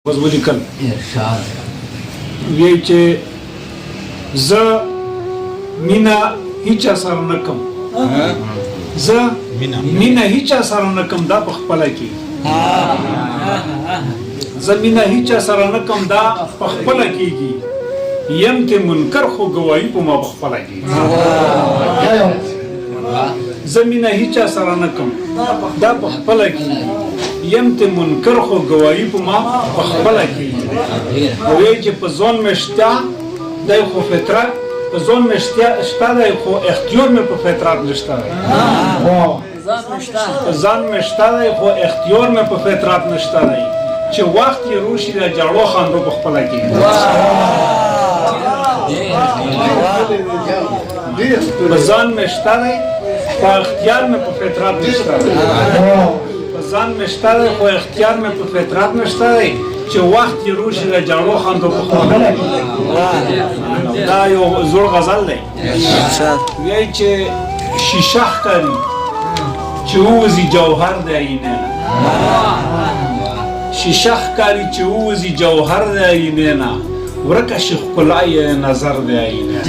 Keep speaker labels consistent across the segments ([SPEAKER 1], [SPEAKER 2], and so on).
[SPEAKER 1] ولیکل وی چې زه مینه هیچا سره نه کوم زه مینه هیچا سره نه کوم دا په خپله کې زه مینه هیچا سره نه کوم دا په خپله کېږي یم ته منکر خو ګوایي په ما په خپله کېږي زه مینه هیچا سره نه کوم دا په خپله کېږي یم ته منکر خو ګوایي په ما په خپله کېږي وایي چې په ځان مې شته دی خو فطرت په ځان مې شته دی خو اختیار مې په فطرت نشته دی په ځان مې شته دی خو اختیار مې په فطرت نشته دی چې وخت یې روشي د جړو خاندو په خپله کېږي په ځان مې شته دی په اختیار مې په فطرت نشته دی ځان مشته دی خو اختیار مې په فطرت نشته دی چې وخت یې روشي د جړو خاندو په خپله دا یو زوړ غزل دی وایي چې شیشه ښکاري چې ووځي جوهر د آینې نه شیشه ښکاري چې ووځي جوهر د آینې نه ورکه شي ښکلا یې نظر د آینې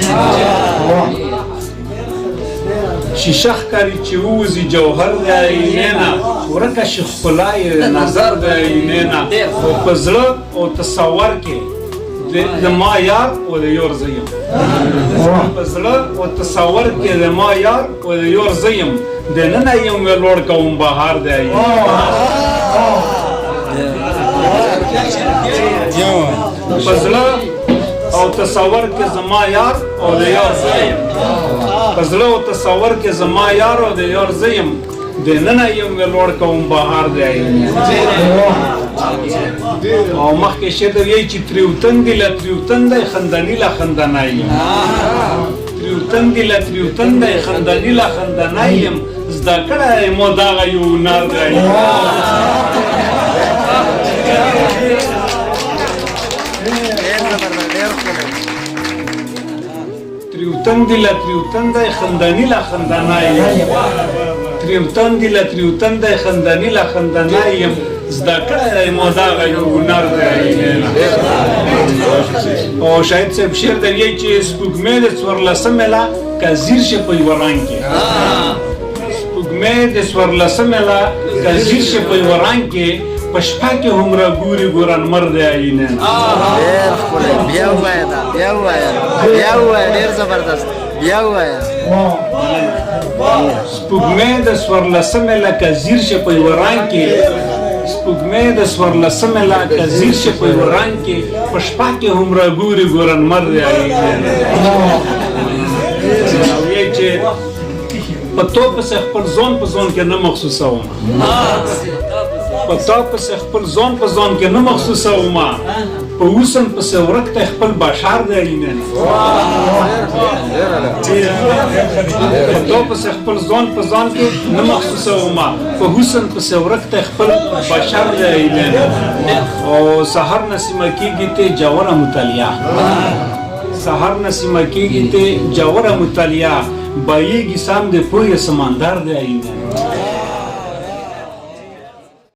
[SPEAKER 1] شیشه ښکاري چې ووځي جوهر د آینې نه ورکه شي ښکلا یې نظر د آینې نه خو په زړه او تصور کې د ما یار او د یور زه یم په زړه او تصور کې د ما یار او د یور زه یم دننه یم ویلوړ کوم بهار د آینې په زړه او تصور کې زما یار او د یار زه یم په زړه او تصور کې زما یار او د یار زه یم دننه یم ویلوړ کوم بهار د آینې او مخکې شعر دی وایي چې تریوتن دی له تریوتن دی خندني له خندنی یم تریوتن دی له تریوتن دی خندني له خندنی یم زده کړی مو دغه یو هنر دی تریوتن دی له تریوتن دی خندني له خندنی یم تریوتن دی له تریوتن دی خندني له خندنی یم زده کړی مو دغه یو هنر دی او شاید صاحب شعر دی وایي چې سپوږمۍ د څوارلسمې له که زیر شي په یوه رنګ کې سپوږمۍ د څوارلسمې له که زیر شي په یوه رنګ کې په شپه کې هم راګوري ګورانمر د آینې نه
[SPEAKER 2] ډېر ښکلی بیا ووایه دا بیا ووایه ډېر زبردست بیا ووایه
[SPEAKER 1] سپوږمۍ د څوارلسمې له که زیر شي په یوه رنګ کې سپوږمۍ د څوارلسمې له که زیر شي په یوه رنګ کې په شپه کې هم راګوري ګورانمر د آینې نه وایي چې په تو پسې خپل ځان په ځان کې نه محسوسوم په تا پسې خپل ځان په ځان کې نه محسوسوم په حسن پسې ورک ته خپل بشر د آینې نه په تا پسې خپل ځان په ځان کې نه محسوسوم په حسن پسې ورک ته خپل بشر د آینې نه او سحر نسیمه کېږي ته جوړه مطالعه سحر نسیمه کېږي ته جوړه مطالعه بایېږي سم د پوهې سمندر د آینې